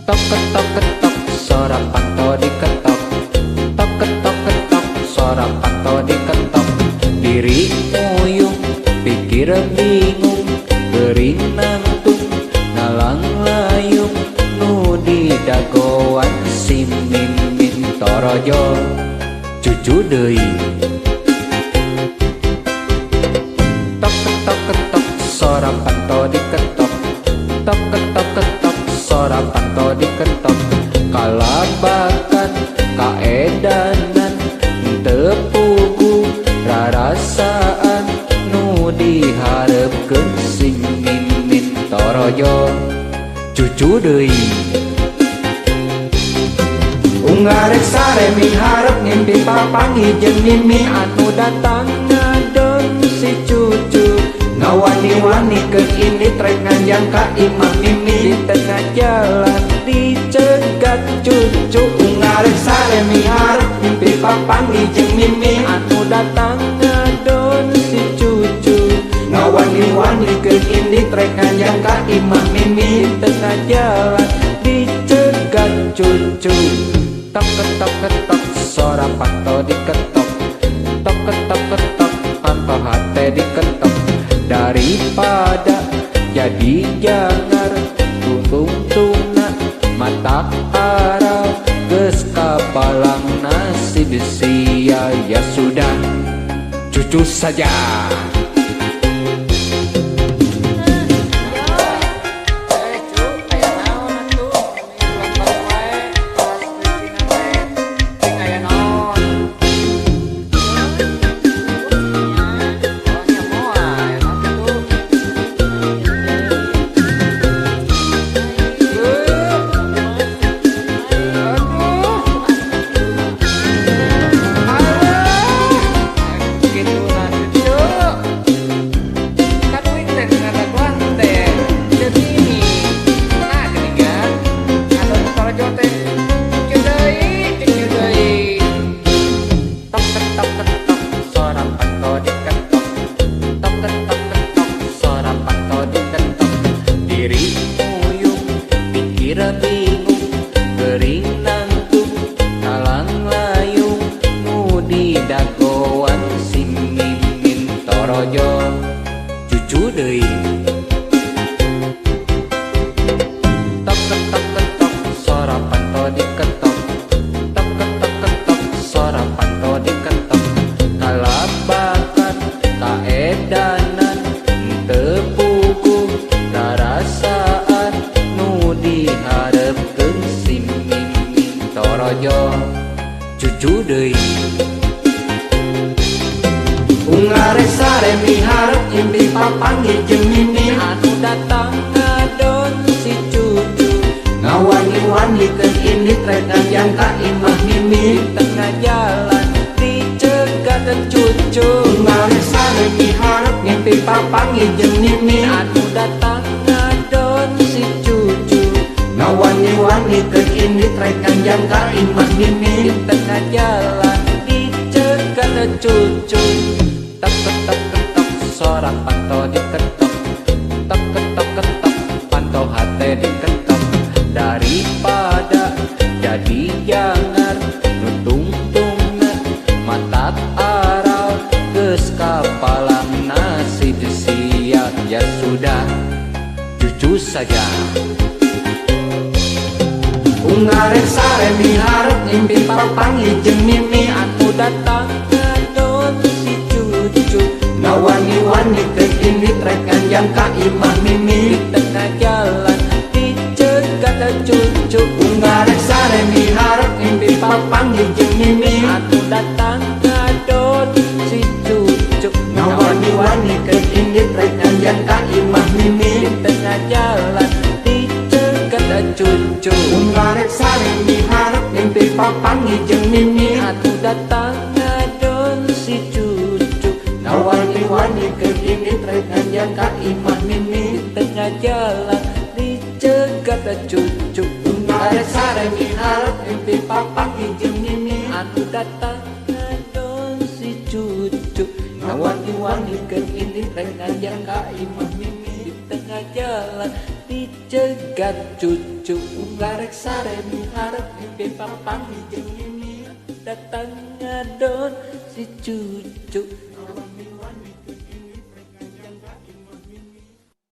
Tok ketok ketok, suara panto diketok. Tok ketok ketok, suara panto diketok. Diri muyung, pikir bingung, gering nangtung, nalang layung, nu di dagoan si mimin torojo cucu deui. Tok ketok ketok, suara panto diketok. Tok ketok ketok, suara panto diketok. Kalabakan kaedanan tepugu rarasaan nu diharepkeun sing mimin torojo cucu deui. Unggarek sare miharep ngimpi papangi jeung mimi anu datang ngadon si cucu. Ngawani-wani ke ini trek nganjang ka imah mimi di tengah jalan dicegat cucu. Ngarek sare miharep mimpi papangi jeung mimi anu datang ngadon si cucu. Ngawani-wani ke ini trek nganjang ka imah mimi di tengah jalan dicegat cucu. Tok ketok ketok, suara panto diketok. Tok ketok ketok, panto hate diketok. Daripada jadi jangar tuntung tuna mata arau geus kapalang nasib sia. Ya sudah, cucu saja. Bingung, gering nangtung, talang layung, nu di dagoan si mimin torojo cucu deui. Tok ketok ketok, suara panto diketok. Tok ketok ketok, suara panto diketok. Kalabakan kaedanan tepugu rarasaan nu diharepkeun si mimin torojo cucu deui. Unggarek sare miharep impi papangi jeung mimi anu datang ngadon si cucu. Ngawani-wani keun ini trek nganjang ka imah mimi di tengah jalan dicegat cucu. Unggarek sare miharep ngimpi papangi jeung mimi anu datang ngadon si cucu. Ngawani-wani ke ini trek nganjang ka imah mimi di tengah jalan dicegat cucu. Tok ketok ketok, suara panto diketok. Tok ketok ketok, panto hate diketok. Daripada jadi jangar nutung tungna mata arau geus kapalang nasib sia. Ya sudah, cucu saja. Unggarek sare miharep ngimpi papangi jeung mimi anu datang ngadon si cucu. Ngawani-wani ke ini trek nganjang ka imah mimi di tengah jalan dicegat cucu. Unggarek sare miharep ngimpi papangi jeung mimi anu datang ngadon si cucu. Ngawani-wani ke ini trek nganjang ka imah mimi di tengah jalan dicegat cucu. Unggarek sare miharep ngimpi papangi jeung mimi anu datang ngadon si cucu. Ngawani-wani ke ini trek nganjang ka imah mimi di tengah jalan dicegat cucu. Unggarek sare miharep ngimpi papangi jeung mimi anu datang ngadon si cucu. Ngawani-wani ke ini trek nganjang ka imah mimi di tengah jalan dicegat cucu Ngarek sare miharep mimpi papang jeung mimi datang ngadon si cucu